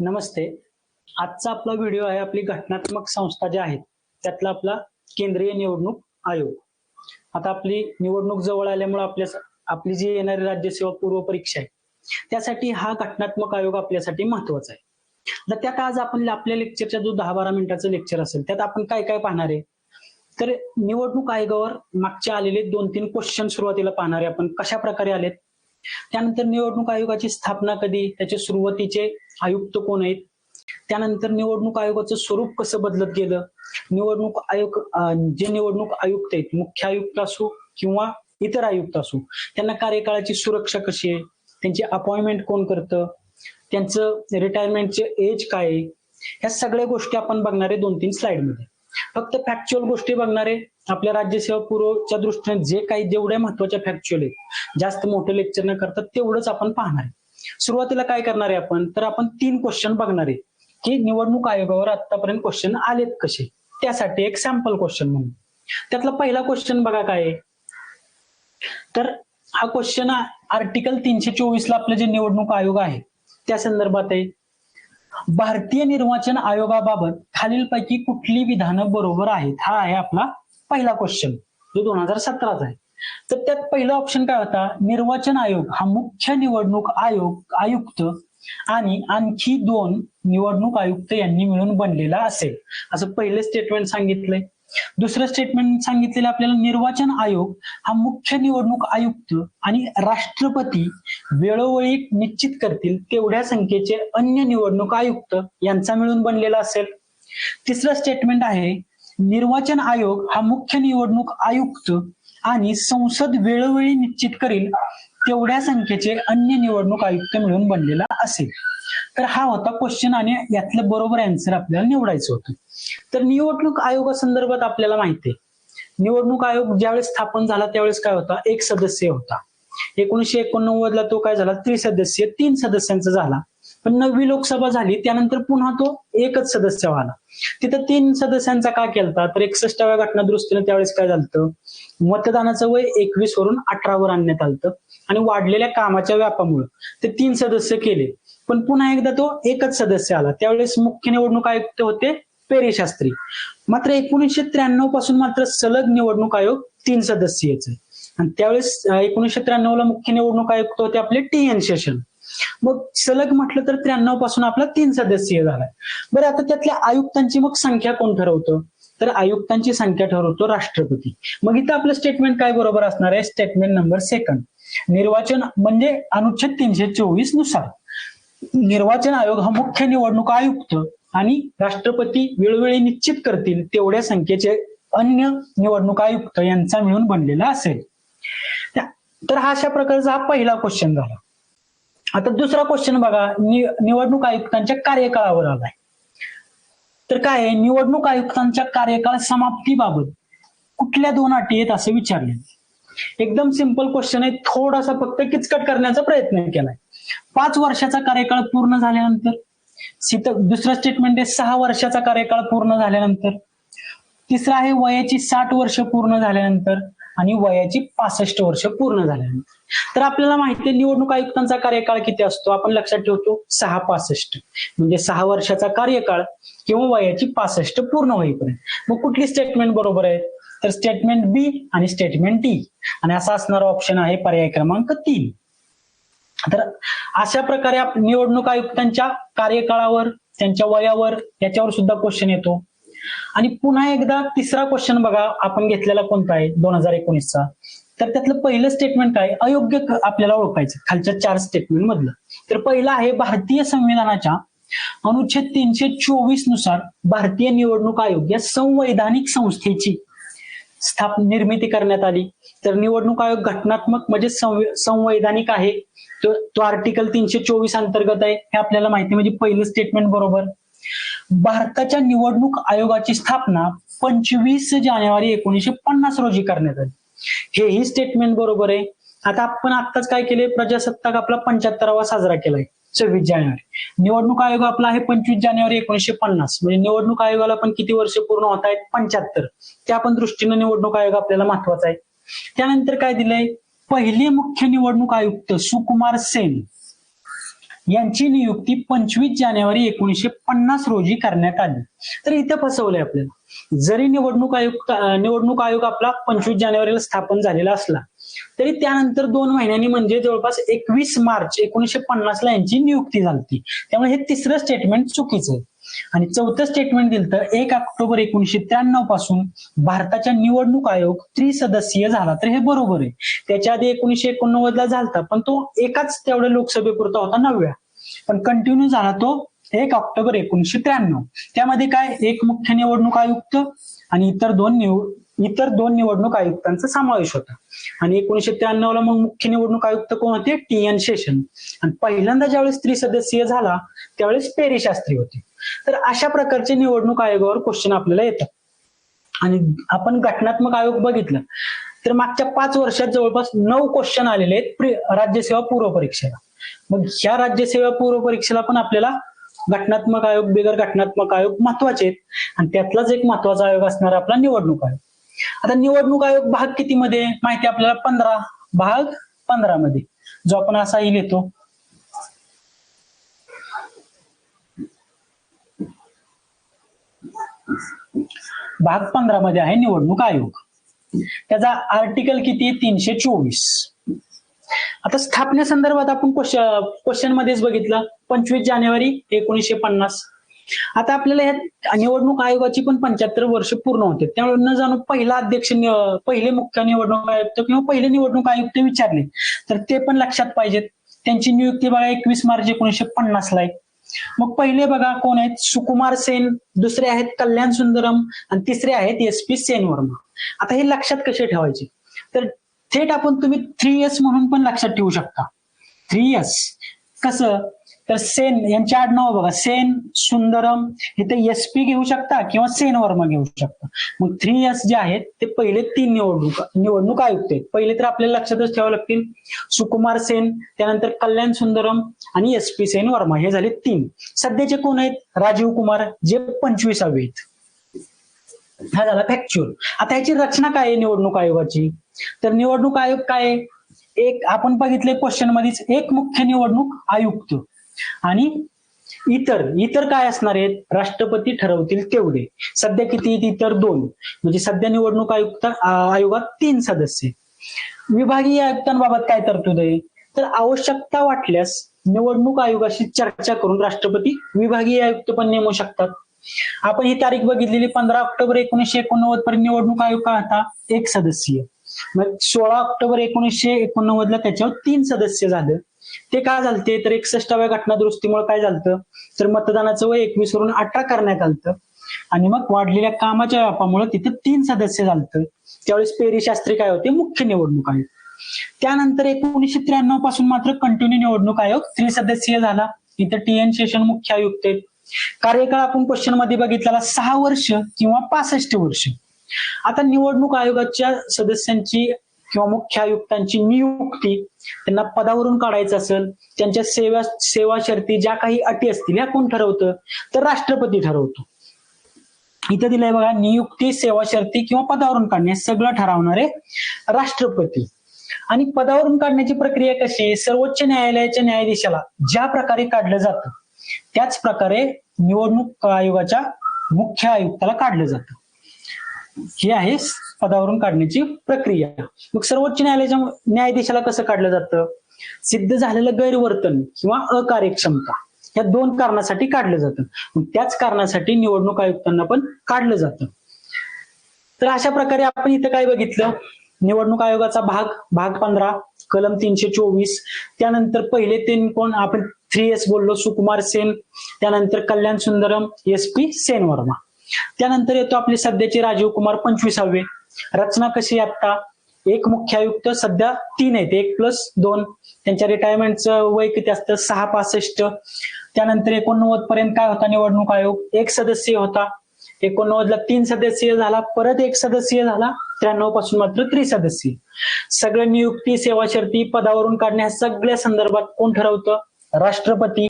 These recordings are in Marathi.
नमस्ते. आजचा आपला व्हिडिओ आहे आपली घटनात्मक संस्था ज्या आहेत त्यातला आपला केंद्रीय निवडणूक आयोग. आता आपली निवडणूक जवळ आल्यामुळे आपली जी येणारी राज्यसेवा पूर्व परीक्षा आहे त्यासाठी हा घटनात्मक आयोग आपल्यासाठी महत्वाचा आहे. तर त्यात आज आपण आपल्या लेक्चरचा जो 10-12 मिनिटाचं लेक्चर असेल त्यात आपण काय काय पाहणार आहे, तर निवडणूक आयोगावर मागचे आलेले 2-3 क्वेश्चन सुरुवातीला पाहणार आहे आपण, कशा प्रकारे आलेत. त्यानंतर निवडणूक आयोगाची स्थापना कधी, त्याचे सुरुवातीचे आयुक्त कोण आहेत, त्यानंतर निवडणूक आयोगाचं स्वरूप कसं बदलत गेलं, निवडणूक आयोग जे निवडणूक आयुक्त आहेत, मुख्य आयुक्त असो किंवा इतर आयुक्त असो, त्यांना कार्यकाळाची सुरक्षा कशी आहे, त्यांची अपॉइंटमेंट कोण करतं, त्यांचं रिटायरमेंटचे एज काय आहे, ह्या सगळ्या गोष्टी आपण बघणार आहे 2-3 स्लाइडमध्ये. फक्त फॅक्च्युअल गोष्टी बघणार आहे. आपल्या राज्यसेवा पूर्वच्या दृष्टीने जे काही जेवढ्या महत्वाच्या फॅक्च्युअल आहेत, जास्त मोठं लेक्चर न करता तेवढंच आपण पाहणार आहे. सुरुवातीला काय करणार आहे आपण, तर आपण 3 क्वेश्चन बघणार आहे की निवडणूक आयोगावर आतापर्यंत क्वेश्चन आलेत कसे, त्यासाठी एक सॅम्पल क्वेश्चन म्हणून. त्यातला पहिला क्वेश्चन बघा काय आहे, तर हा क्वेश्चन आर्टिकल 324 ला आपलं जे निवडणूक आयोग आहे त्या संदर्भात आहे. भारतीय निर्वाचन आयोगाबाबत खालीलपैकी कुठली विधानं बरोबर आहेत, हा आहे आपला पहिला क्वेश्चन जो 2017चा आहे. तर त्यात पहिला ऑप्शन काय होता, निर्वाचन आयोग हा मुख्य निवडणूक आयुक्त आणि आणखी 2 निवडणूक आयुक्त यांनी मिळून बनलेला असेल, असं पहिलं स्टेटमेंट सांगितलंय. दुसरं स्टेटमेंट सांगितलेलं आपल्याला, निर्वाचन आयोग हा मुख्य निवडणूक आयुक्त आणि राष्ट्रपती वेळोवेळी निश्चित करतील तेवढ्या संख्येचे अन्य निवडणूक आयुक्त यांचा मिळून बनलेला असेल. तिसरं स्टेटमेंट आहे, निर्वाचन आयोग हा मुख्य निवडणूक आयुक्त आणि संसद वेळोवेळी निश्चित करील तेवढ्या संख्येचे अन्य निवडणूक आयुक्त मिळून बनलेला असेल. तर हा होता क्वेश्चन आणि यातलं बरोबर आन्सर आपल्याला निवडायचं होतं. तर निवडणूक आयोगासंदर्भात आपल्याला माहिती आहे, निवडणूक आयोग ज्यावेळेस स्थापन झाला त्यावेळेस काय होता, 1 सदस्य होता. 1989 ला तो काय झाला, त्रिसदस्यीय 3 सदस्यांचा झाला. पण 9वी लोकसभा झाली त्यानंतर पुन्हा तो 1च सदस्य व्हायला. तिथं 3 सदस्यांचा का केलता, तर 61व्या घटना दुरुस्तीने त्यावेळेस काय झालं, मतदानाचं वय 21 वरून 18 वर आणण्यात आलं आणि वाढलेल्या कामाच्या व्यापामुळे ते 3 सदस्य केले. पण पुन्हा एकदा तो 1च सदस्य आला. त्यावेळेस मुख्य निवडणूक आयुक्त होते पेरी शास्त्री. मात्र 1993 पासून मात्र सलग निवडणूक आयोग 3 सदस्यीयच आहे. आणि त्यावेळेस 1993 ला मुख्य निवडणूक आयुक्त होते आपले TN शेषन. मग सलग म्हटलं तर 93 पासून आपला 3 सदस्यीय झालाय. बरं, आता त्यातल्या आयुक्तांची मग संख्या कोण ठरवतं, तर आयुक्तांची संख्या ठरवतो राष्ट्रपती. मग इथं आपलं स्टेटमेंट काय बरोबर असणार आहे, स्टेटमेंट नंबर 2. निर्वाचन म्हणजे अनुच्छेद 324 नुसार निर्वाचन आयोग हा मुख्य निवडणूक आयुक्त आणि राष्ट्रपती वेळोवेळी निश्चित करतील तेवढ्या संख्येचे अन्य निवडणूक आयुक्त यांचा मिळून बनलेला असेल. तर हा अशा प्रकारचा हा पहिला क्वेश्चन झाला. आता दुसरा क्वेश्चन बघा, निवडणूक आयुक्तांच्या कार्यकाळावर आलाय. तर काय आहे, निवडणूक आयुक्तांच्या कार्यकाळ समाप्तीबाबत कुठल्या 2 अटी आहेत असं विचारले. एकदम सिंपल क्वेश्चन आहे, थोडासा फक्त किचकट करण्याचा प्रयत्न केलाय. 5 वर्षाचा कार्यकाळ पूर्ण झाल्यानंतर, दुसरा स्टेटमेंट आहे 6 वर्षाचा कार्यकाळ पूर्ण झाल्यानंतर, तिसरा आहे वयाची 60 वर्ष पूर्ण झाल्यानंतर आणि वयाची 65 वर्ष पूर्ण झाल्यानंतर. तर आपल्याला माहिती आहे निवडणूक आयुक्तांचा कार्यकाळ किती असतो, आपण लक्षात ठेवतो 6-65, म्हणजे 6 वर्षाचा कार्यकाळ किंवा वयाची 65 पूर्ण होईपर्यंत. मग कुठली स्टेटमेंट बरोबर आहे, तर स्टेटमेंट बी आणि स्टेटमेंट डी, आणि असा असणारा ऑप्शन आहे पर्याय क्रमांक 3. तर अशा प्रकारे निवडणूक आयुक्तांच्या कार्यकाळावर, त्यांच्या वयावर, याच्यावर सुद्धा क्वेश्चन येतो. आणि पुन्हा एकदा तिसरा क्वेश्चन बघा आपण घेतलेला कोणता आहे 2019चा, तर त्यातलं पहिलं स्टेटमेंट काय, अयोग्य आपल्याला ओळखायचं खालच्या 4 स्टेटमेंट मधलं. तर पहिलं आहे, भारतीय संविधानाच्या अनुच्छेद 324 नुसार भारतीय निवडणूक आयोग या संवैधानिक संस्थेची निर्मिती करण्यात आली. तर निवडणूक आयोग घटनात्मक म्हणजे संवैधानिक आहे, तो आर्टिकल 324 अंतर्गत आहे, हे आपल्याला माहिती. म्हणजे पहिलं स्टेटमेंट बरोबर. भारताच्या निवडणूक आयोगाची स्थापना 25 जानेवारी 1950 रोजी करण्यात आली, हेही स्टेटमेंट बरोबर आहे. आता आपण आत्ताच काय केले, प्रजासत्ताक आपला 75वा साजरा केलाय 26 जानेवारी. निवडणूक आयोग आपला आहे 25 जानेवारी 1950, म्हणजे निवडणूक आयोगाला पण किती वर्ष पूर्ण होत आहेत, 75. त्या पण दृष्टीने निवडणूक आयोग आपल्याला महत्वाचा आहे. त्यानंतर काय दिलंय, पहिले मुख्य निवडणूक आयुक्त सुकुमार सेन यांची नियुक्ती 25 जानेवारी 1950 रोजी करण्यात आली. तर इथं फसवलंय आपल्याला. जरी निवडणूक आयोग आपला 25 जानेवारीला स्थापन झालेला असला तरी त्यानंतर 2 महिन्यांनी म्हणजे जवळपास 21 मार्च 1950 ला यांची नियुक्ती झाली. त्यामुळे हे तिसरं स्टेटमेंट चुकीचं आहे. आणि चौथं स्टेटमेंट दिलं तर 1 ऑक्टोबर 1993 पासून भारताचा निवडणूक आयोग त्रिसदस्यीय झाला. तर हे बरोबर आहे. त्याच्या आधी 1989 ला झालता, पण तो एकाच तेवढ्या लोकसभेपुरता होता 9व्या. पण कंटिन्यू झाला तो 1 ऑक्टोबर 1993. त्यामध्ये काय, एक मुख्य निवडणूक आयुक्त आणि इतर दोन निवडणूक आयुक्तांचा समावेश होता. आणि 1993 ला मग मुख्य निवडणूक आयुक्त कोण होते, TN शेषन. आणि पहिल्यांदा ज्यावेळेस त्रिसदस्यीय झाला त्यावेळेस पेरी शास्त्री होते. तर अशा प्रकारचे निवडणूक आयोगावर क्वेश्चन आपल्याला येतात. आणि आपण घटनात्मक आयोग बघितलं तर मागच्या 5 वर्षात जवळपास 9 क्वेश्चन आलेले आहेत राज्यसेवा पूर्व परीक्षेला. मग ह्या राज्यसेवा पूर्व परीक्षेला पण आपल्याला घटनात्मक आयोग, बिगर घटनात्मक आयोग महत्वाचे आहेत. आणि त्यातलाच एक महत्वाचा आयोग असणार आपला निवडणूक आयोग. आता निवडणूक आयोग भाग किती मध्ये माहिती आपल्याला, 15 भाग 15 मध्ये, जो आपण असाही लिहितो. भाग 15 मध्ये आहे निवडणूक आयोग. त्याचा आर्टिकल किती आहे, 324. आता स्थापनेसंदर्भात आपण क्वेश्चन मध्येच बघितलं, 25 जानेवारी 1950. आता आपल्याला या निवडणूक आयोगाची पण 75 वर्ष पूर्ण होते. त्यामुळे न जाणू पहिले मुख्य निवडणूक आयुक्त किंवा पहिले निवडणूक आयुक्त विचारले तर ते पण लक्षात पाहिजेत. त्यांची नियुक्ती बघा 21 मार्च 1950 ला आहे. मग पहिले बघा कोण आहेत, सुकुमार सेन, दुसरे आहेत कल्याण सुंदरम आणि तिसरे आहेत SP सेन वर्मा. आता हे लक्षात कसे ठेवायचे, तर थेट आपण तुम्ही 3S म्हणून पण लक्षात ठेवू शकता. 3S कसं, तर सेन यांचे आडनाव बघा, सेन, सुंदरम, इथे SP घेऊ शकता किंवा सेन वर्मा घेऊ शकता. मग 3S जे आहेत ते पहिले 3 निवडणूक आयुक्त आहेत. पहिले तर आपल्याला लक्षातच ठेवावं लागतील, सुकुमार सेन, त्यानंतर कल्याण सुंदरम आणि SP सेन वर्मा, हे झाले 3. सध्याचे कोण आहेत, राजीव कुमार, जे 25वे आहेत. हा झाला फॅक्च्युअल. आता याची रचना काय आहे निवडणूक आयोगाची, तर निवडणूक आयोग काय आहे, एक आपण बघितले क्वेश्चन मध्येच, एक मुख्य निवडणूक आयुक्त आणि इतर काय असणार आहेत, राष्ट्रपती ठरवतील तेवढे. सध्या किती आहेत, इतर 2. म्हणजे सध्या निवडणूक आयोगात 3 सदस्य. विभागीय आयुक्तांबाबत काय तरतूद आहे, तर आवश्यकता वाटल्यास निवडणूक आयोगाशी चर्चा करून राष्ट्रपती विभागीय आयुक्त पण नेमू शकतात. आपण ही तारीख बघितलेली 15 ऑक्टोबर 1989 पर्यंत निवडणूक आयोग काय होता, 1 सदस्यीय. मग 16 ऑक्टोबर 1989 ला त्याच्यावर 3 सदस्य झालं. ते काय झालते, तर 61व्या घटना दुरुस्तीमुळे काय झालं, तर मतदानाचं वय 21 वरून 18 करण्यात आलं. आणि मग वाढलेल्या कामाच्या व्यापामुळे तिथं 3 सदस्य झालं. त्यावेळेस पेरी शास्त्री काय होते, मुख्य निवडणूक आयोग. त्यानंतर 1993 पासून मात्र कंटिन्यू निवडणूक आयोग त्रिसदस्यीय झाला. इथं TN शेषन मुख्य आयुक्त आहेत. कार्यकाळ आपण क्वेश्चन मध्ये बघितलेला 6 वर्ष किंवा 65 वर्ष. आता निवडणूक आयोगाच्या सदस्यांची किंवा मुख्य आयुक्तांची नियुक्ती त्यांना पदावरून काढायचं असेल, त्यांच्या सेवा शर्ती ज्या काही अटी असतील ह्या कोण ठरवतं, तर राष्ट्रपती ठरवतो. इथं दिलंय बघा, नियुक्ती, सेवा शर्ती किंवा पदावरून काढणे सगळं ठरवणारे राष्ट्रपती. आणि पदावरून काढण्याची प्रक्रिया कशी आहे, सर्वोच्च न्यायालयाच्या न्यायाधीशाला ज्या प्रकारे काढलं जातं त्याच प्रकारे निवडणूक आयोगाच्या मुख्य आयुक्ताला काढलं जातं. ही आहे पदावरून काढण्याची प्रक्रिया. मग सर्वोच्च न्यायालयाच्या न्यायाधीशाला कसं काढलं जातं, सिद्ध झालेलं गैरवर्तन किंवा अकार्यक्षमता या 2 कारणासाठी काढलं जातं. मग त्याच कारणासाठी निवडणूक आयुक्तांना पण काढलं जातं. तर अशा प्रकारे आपण इथं काय बघितलं, निवडणूक आयोगाचा भाग 15 कलम 324. त्यानंतर पहिले 3 कोण, आपण 3S बोललो, सुकुमार सेन, त्यानंतर कल्याण सुंदरम, SP सेन वर्मा. त्यानंतर येतो आपले सध्याचे राजीव कुमार 25वे. रचना कशी आता, एक मुख्य आयुक्त, सध्या 3 आहेत, 1+2. त्यांच्या रिटायरमेंटचं वय किती असतं, 665. त्यानंतर 89 पर्यंत काय होता निवडणूक आयोग, 1 सदस्य होता. 89 ला 3 सदस्यीय झाला, परत 1 सदस्यीय झाला. 93 पासून मात्र त्रिसदस्यीय. सगळं नियुक्ती, सेवा शर्ती, पदावरून काढण्या सगळ्या संदर्भात कोण ठरवतं, राष्ट्रपती.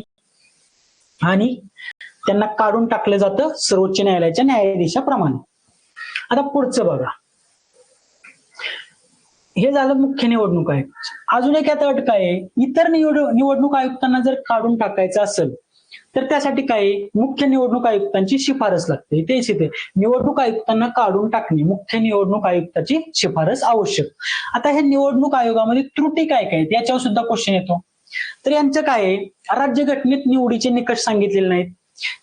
आणि त्यांना काढून टाकलं जातं सर्वोच्च न्यायालयाच्या न्यायाधीशाप्रमाणे. आता पुढचं बघा, हे झालं मुख्य निवडणूक आयुक्त. अजून एक यात अट काय आहे, इतर निवडणूक आयुक्तांना जर काढून टाकायचं असेल तर त्यासाठी काय आहे, मुख्य निवडणूक आयुक्तांची शिफारस लागते. तेच इथे निवडणूक आयुक्तांना काढून टाकणे, मुख्य निवडणूक आयुक्ताची शिफारस आवश्यक. आता हे निवडणूक आयोगामध्ये त्रुटी काय काय आहेत याच्यावर सुद्धा क्वेश्चन येतो. तर यांचं काय आहे, राज्यघटनेत निवडीचे निकष सांगितलेले नाहीत.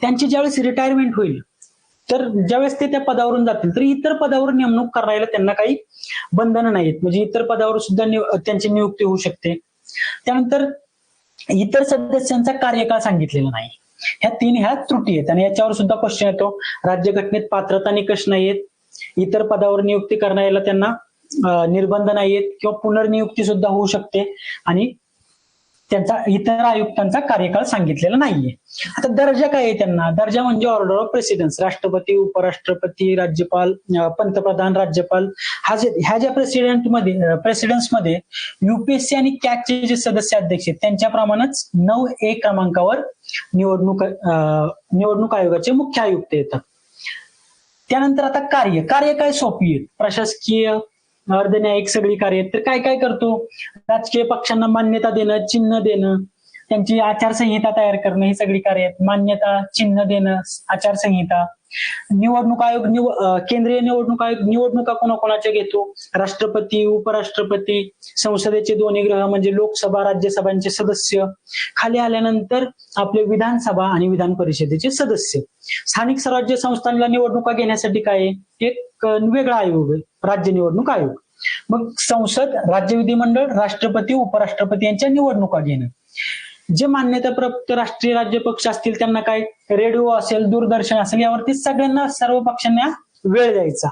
त्यांची ज्यावेळेस रिटायरमेंट होईल तर ज्यावेळेस ते त्या पदावरून जातील तर इतर पदावर नेमणूक करायला त्यांना काही बंधनं नाहीत. म्हणजे इतर पदावर सुद्धा त्यांची नियुक्ती होऊ शकते. त्यानंतर इतर सदस्यांचा कार्यकाळ सांगितलेला नाही. ह्या त्रुटी आहेत आणि याच्यावर सुद्धा क्वेश्चन येतो. राज्यघटनेत पात्रता निकष नाहीयेत, इतर पदावर नियुक्ती करण्याला त्यांना निर्बंध नाहीयेत किंवा पुनर्नियुक्ती सुद्धा होऊ शकते आणि त्यांचा इतर आयुक्तांचा कार्यकाळ सांगितलेला नाहीये. आता दर्जा काय आहे त्यांना, दर्जा म्हणजे ऑर्डर ऑफ प्रेसिडेन्स, राष्ट्रपती, उपराष्ट्रपती, राज्यपाल, पंतप्रधान, राज्यपाल. ह्या ज्या प्रेसिडेन्स मध्ये युपीएससी आणि कॅगचे जे सदस्य अध्यक्ष आहेत त्यांच्याप्रमाणेच 9A क्रमांकावर निवडणूक आयोगाचे मुख्य आयुक्त येतात. त्यानंतर आता कार्य काय सोपी आहेत, प्रशासकीय, अर्धन्यायिक सगळी कार्य. तर काय काय करतो, राजकीय पक्षांना मान्यता देणं, चिन्ह देणं, त्यांची आचारसंहिता तयार करणं, ही सगळी कार्य आहेत. मान्यता, चिन्ह देणं, आचारसंहिता. निवडणूक आयोग केंद्रीय निवडणूक आयोग निवडणुका कोणाकोणाच्या घेतो, राष्ट्रपती, उपराष्ट्रपती, संसदेचे दोन्ही गृह म्हणजे लोकसभा, राज्यसभांचे सदस्य. खाली आल्यानंतर आपले विधानसभा आणि विधान परिषदेचे सदस्य. स्थानिक स्वराज्य संस्थांना निवडणुका घेण्यासाठी काय एक वेगळा आयोग आहे, राज्य निवडणूक आयोग. मग संसद, राज्य विधिमंडळ, राष्ट्रपती, उपराष्ट्रपती यांच्या निवडणुका घेणं. जे मान्यताप्राप्त राष्ट्रीय राज्य पक्ष असतील त्यांना काय रेडिओ असेल, दूरदर्शन असेल, यावरती सगळ्यांना, सर्व पक्षांना वेळ द्यायचा.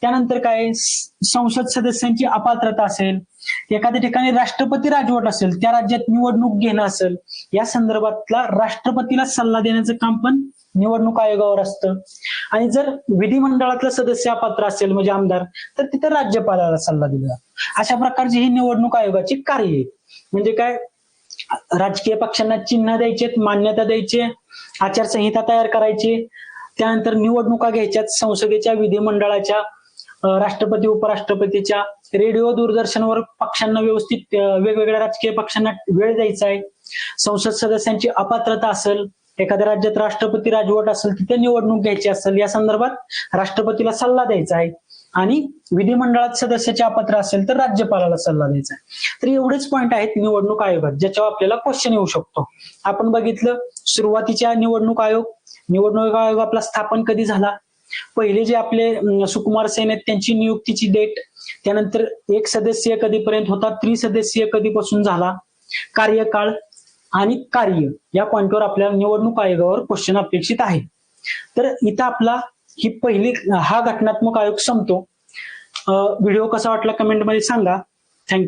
त्यानंतर काय संसद सदस्यांची अपात्रता असेल, एखाद्या ठिकाणी राष्ट्रपती राजवट असेल, त्या राज्यात निवडणूक घेणं असेल, या संदर्भातला राष्ट्रपतीला सल्ला देण्याचं काम पण निवडणूक आयोगावर असतं. आणि जर विधिमंडळातला सदस्य अपात्र असेल म्हणजे आमदार, तर तिथे राज्यपालाला सल्ला दिला जातो. अशा प्रकारची ही निवडणूक आयोगाची कार्य आहेत. म्हणजे काय, राजकीय पक्षांना चिन्ह द्यायचे, मान्यता द्यायचे, आचारसंहिता तयार करायची, त्यानंतर निवडणुका घ्यायच्यात संसदेच्या, विधिमंडळाच्या, राष्ट्रपती, उपराष्ट्रपतीच्या. रेडिओ, दूरदर्शनवर पक्षांना व्यवस्थित, वेगवेगळ्या राजकीय पक्षांना वेळ द्यायचा आहे. संसद सदस्यांची अपात्रता असेल, एखाद्या राज्यात राष्ट्रपती राजवट असेल, तिथे निवडणूक घ्यायची असेल, या संदर्भात राष्ट्रपतीला सल्ला द्यायचा आहे. आणि विधिमंडळात सदस्याचे अपात्र असेल तर राज्यपालाला सल्ला द्यायचा आहे. तर एवढेच पॉईंट आहेत निवडणूक आयोगात ज्याच्यावर आपल्याला क्वेश्चन येऊ शकतो. आपण बघितलं सुरुवातीच्या निवडणूक आयोग आपला स्थापन कधी झाला, पहिले जे आपले सुकुमार सेन आहेत त्यांची नियुक्तीची डेट, त्यानंतर 1 सदस्यीय कधीपर्यंत होता, त्रिसदस्यीय कधीपासून झाला, कार्यकाळ आणि कार्य, या पॉइंटवर आपल्याला निवडणूक आयोगावर क्वेश्चन अपेक्षित आहे. तर इथं आपला हा घटनात्मक आयोग संपतो. व्हिडिओ कसा वाटला कमेंटमध्ये सांगा. थँक्यू.